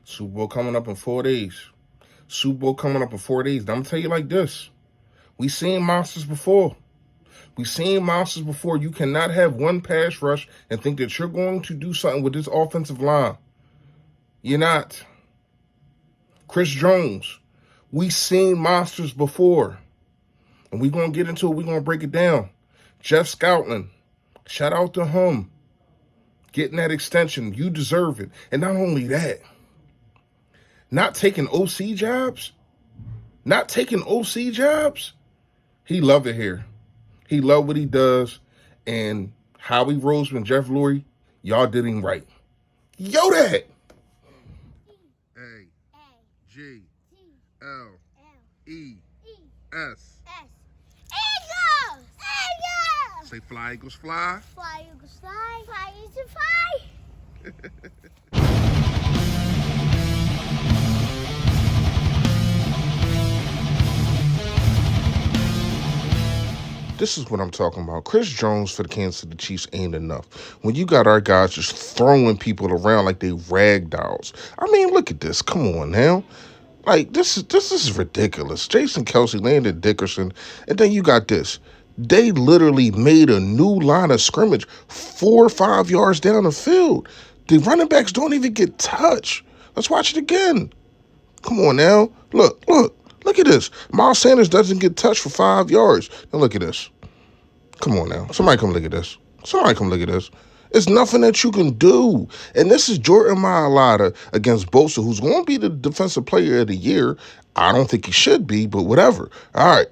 Super Bowl coming up in 4 days. Super Bowl coming up in 4 days. Now, I'm going to tell you like this. We seen monsters before. We seen monsters before. You cannot have one pass rush and think that you're going to do something with this offensive line. You're not. Chris Jones. We seen monsters before. And we're going to get into it. We're going to break it down. Jeff Scoutland. Shout out to him. Getting that extension. You deserve it. And not only that, not taking OC jobs. Not taking OC jobs. He loved it here. He loved what he does. And Howie Roseman, Jeff Lurie, y'all did him right. Yo, that. A-G-L-E-S. Eagles! Eagles! Say fly, Eagles, fly. Fly, Eagles, fly. Fly, Eagles, fly. This is what I'm talking about. Chris Jones for the Kansas City Chiefs ain't enough. When you got our guys just throwing people around like they rag dolls. I mean, look at this. Come on now. Like, this is ridiculous. Jason Kelce, Landon Dickerson, and then you got this. They literally made a new line of scrimmage 4 or 5 yards down the field. The running backs don't even get touched. Let's watch it again. Come on now. Look at this. Miles Sanders doesn't get touched for 5 yards. Now look at this. Come on now. Somebody come look at this. It's nothing that you can do. And this is Jordan Mailata against Bosa, who's going to be the defensive player of the year. I don't think he should be, but whatever. All right.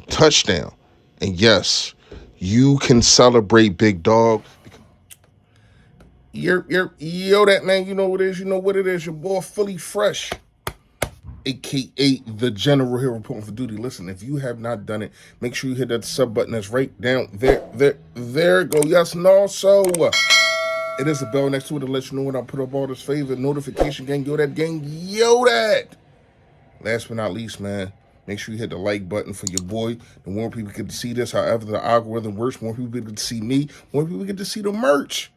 Touchdown. And yes, you can celebrate, big dog. Yo, that man, you know what it is. Your boy Philly Fresh, a.k.a. the General here reporting for duty. Listen, if you have not done it, make sure you hit that sub button that's right down there. There go. Yes, and also, it is a bell next to it to let you know when I put up all this favorite notification gang. Yo, that. Last but not least, man, make sure you hit the like button for your boy. The more people get to see this, however the algorithm works, more people get to see me, more people get to see the merch.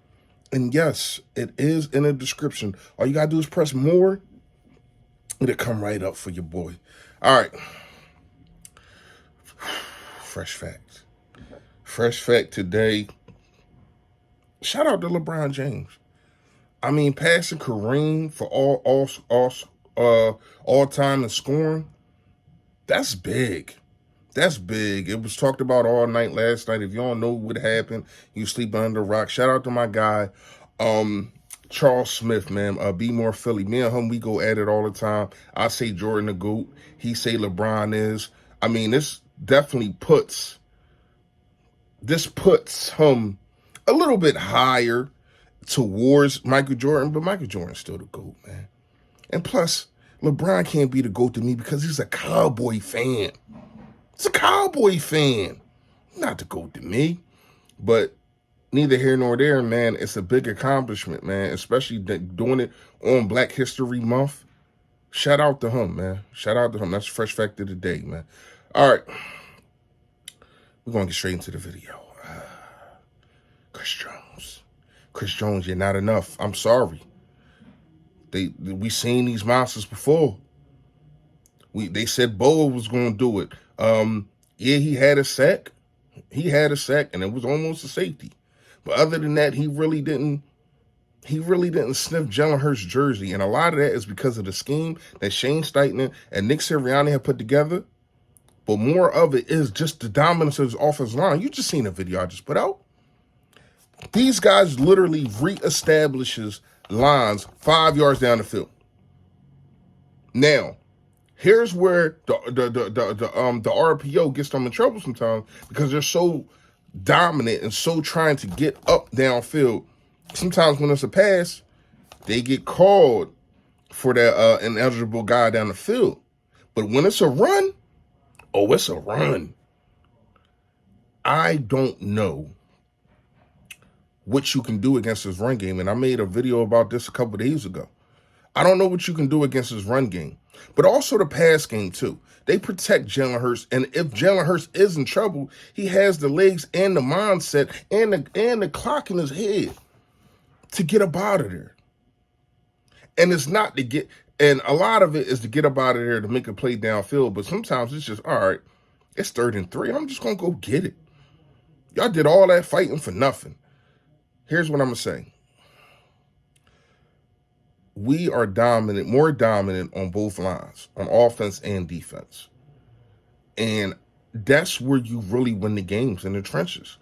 And yes, it is in the description. All you got to do is press more. It'll come right up for your boy. All right. Fresh fact today. Shout out to LeBron James. I mean, passing Kareem for all time in scoring. That's big. It was talked about all night last night. If you don't know what happened, you sleep under a rock. Shout out to my guy, Charles Smith, man. Be More Philly. Me and him, we go at it all the time. I say Jordan the GOAT. He say LeBron is. I mean, this definitely puts him a little bit higher towards Michael Jordan, but Michael Jordan's still the GOAT, man. And plus, LeBron can't be the GOAT to me because he's a Cowboy fan. It's a Cowboy fan. Not the GOAT to me. But neither here nor there, man. It's a big accomplishment, man. Especially doing it on Black History Month. Shout out to him, man. That's a fresh fact of the day, man. All right. We're going to get straight into the video. Chris Jones, you're not enough. I'm sorry. We seen these monsters before. They said Boa was going to do it. Yeah, he had a sack, and it was almost a safety. But other than that, he really didn't sniff Jalen Hurts' jersey. And a lot of that is because of the scheme that Shane Steichen and Nick Sirianni have put together. But more of it is just the dominance of his offensive line. You just seen the video I just put out. These guys literally reestablishes lines 5 yards down the field. Now, here's where the RPO gets them in trouble sometimes because they're so dominant and so trying to get up downfield. Sometimes when it's a pass, they get called for that ineligible guy down the field. But when it's a run, it's a run. I don't know what you can do against his run game, and I made a video about this a couple days ago. I don't know what you can do against his run game, but also the pass game too. They protect Jalen Hurts, and if Jalen Hurts is in trouble, he has the legs and the mindset and the clock in his head to get up out of there. And it's not to get, and a lot of it is to get up out of there to make a play downfield. But sometimes it's just, all right, it's 3rd and 3. I'm just going to go get it. Y'all did all that fighting for nothing. Here's what I'm going to say. We are dominant, more dominant on both lines, on offense and defense. And that's where you really win the games, in the trenches,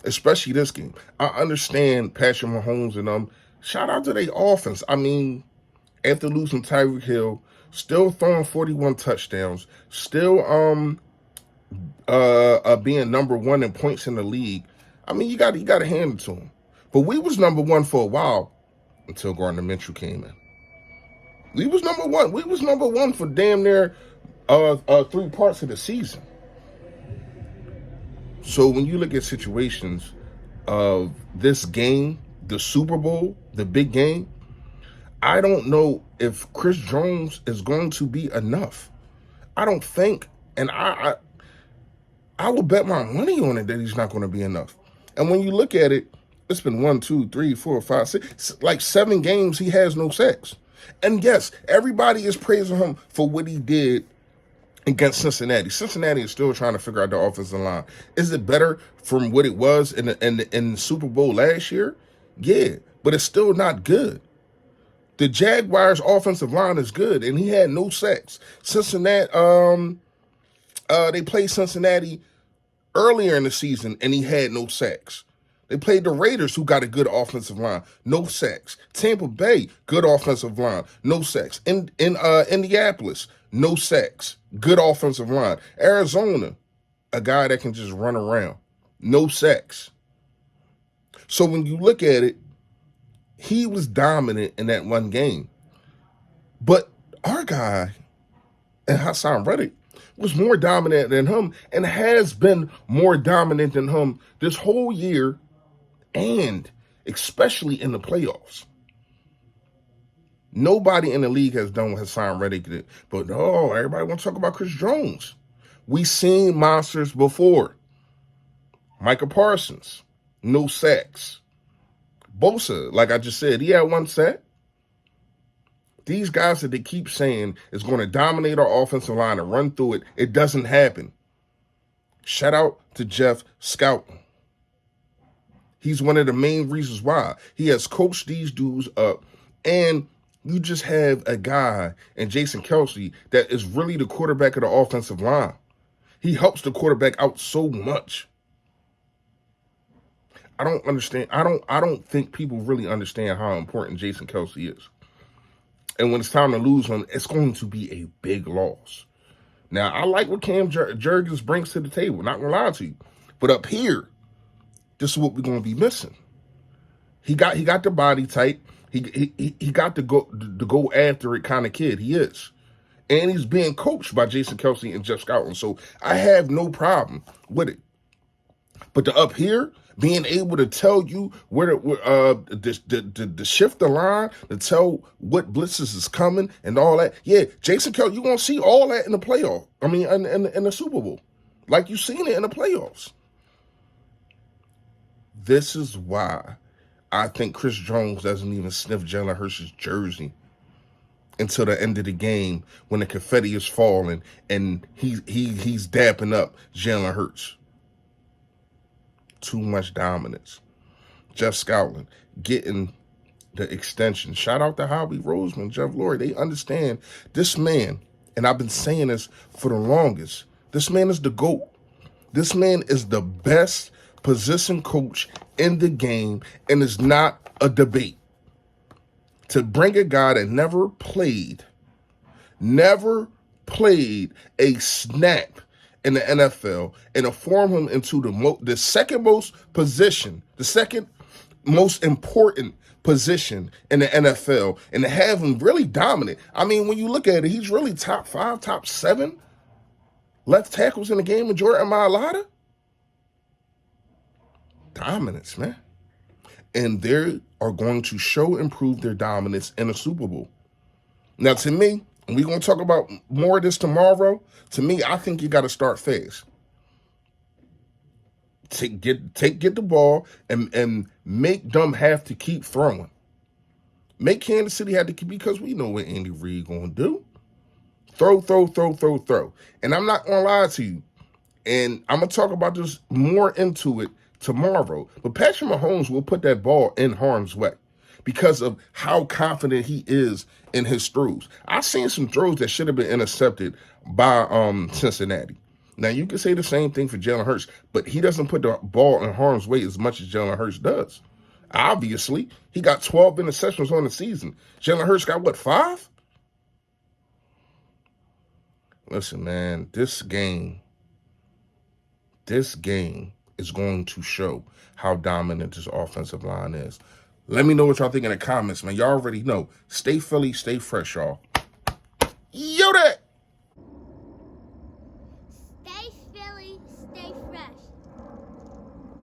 especially this game. I understand Patrick Mahomes and shout out to their offense. I mean, after losing Tyreek Hill, still throwing 41 touchdowns, still being number 1 in points in the league. I mean, you got to hand it to him. But we was number 1 for a while until Gardner Minshew came in. We was number 1. We was number 1 for damn near 3 parts of the season. So when you look at situations of this game, the Super Bowl, the big game, I don't know if Chris Jones is going to be enough. I don't think, and I will bet my money on it that he's not going to be enough. And when you look at it, it's been 1, 2, 3, 4, 5, 6, like 7 games he has no sacks. And yes, everybody is praising him for what he did against Cincinnati. Cincinnati is still trying to figure out the offensive line. Is it better from what it was in the Super Bowl last year? Yeah, but it's still not good. The Jaguars' offensive line is good, and he had no sacks. Cincinnati, they played Cincinnati earlier in the season, and he had no sacks. They played the Raiders, who got a good offensive line, no sacks. Tampa Bay, good offensive line, no sacks. In Indianapolis, no sacks, good offensive line. Arizona, a guy that can just run around, no sacks. So when you look at it, he was dominant in that one game. But our guy, and Hassan Reddick, was more dominant than him and has been more dominant than him this whole year, and especially in the playoffs. Nobody in the league has done what Hassan Reddick did. But no, everybody want to talk about Chris Jones. We've seen monsters before. Micah Parsons, no sacks. Bosa, like I just said, he had 1 sack. These guys that they keep saying is going to dominate our offensive line and run through it, it doesn't happen. Shout out to Jeff Schouten. He's one of the main reasons why. He has coached these dudes up, and you just have a guy in Jason Kelce that is really the quarterback of the offensive line. He helps the quarterback out so much. I don't understand. I don't think people really understand how important Jason Kelce is. And when it's time to lose him, it's going to be a big loss. Now, I like what Cam Jurgens brings to the table, not going to lie to you. But up here, this is what we're going to be missing. He got the body type. He got the go after it kind of kid. He is. And he's being coached by Jason Kelce and Jeff Schouten. So I have no problem with it. But the up here, being able to tell you where to shift the line, to tell what blitzes is coming and all that. Yeah, Jason Kelce, you're going to see all that in the playoff. I mean, in the Super Bowl. Like you've seen it in the playoffs. This is why I think Chris Jones doesn't even sniff Jalen Hurts' jersey until the end of the game when the confetti is falling and he's dapping up Jalen Hurts. Too much dominance. Jeff Schouten getting the extension. Shout out to Howie Roseman, Jeff Lurie. They understand this man, and I've been saying this for the longest, this man is the GOAT. This man is the best position coach in the game, and it's not a debate. To bring a guy that never played a snap in the NFL and to form him into the second most position, the second most important position in the NFL, and to have him really dominant. I mean, when you look at it, he's really top 5, top 7 left tackles in the game with Jordan Mailata. Dominance, man. And they are going to show and prove their dominance in the Super Bowl. Now, to me, and we're going to talk about more of this tomorrow, to me, I think you got to start fast. Get the ball and make them have to keep throwing. Make Kansas City have to, because we know what Andy Reid gonna do. Throw, throw, throw, throw, throw. And I'm not gonna lie to you. And I'm gonna talk about this more into it tomorrow. But Patrick Mahomes will put that ball in harm's way because of how confident he is in his throws. I've seen some throws that should have been intercepted by Cincinnati. Now you can say the same thing for Jalen Hurts, but he doesn't put the ball in harm's way as much as Jalen Hurts does. Obviously, he got 12 interceptions on the season. Jalen Hurts got what, 5? Listen, man, this game is going to show how dominant this offensive line is. Let me know what y'all think in the comments, man. Y'all already know. Stay Philly, stay fresh, y'all. Yo, that.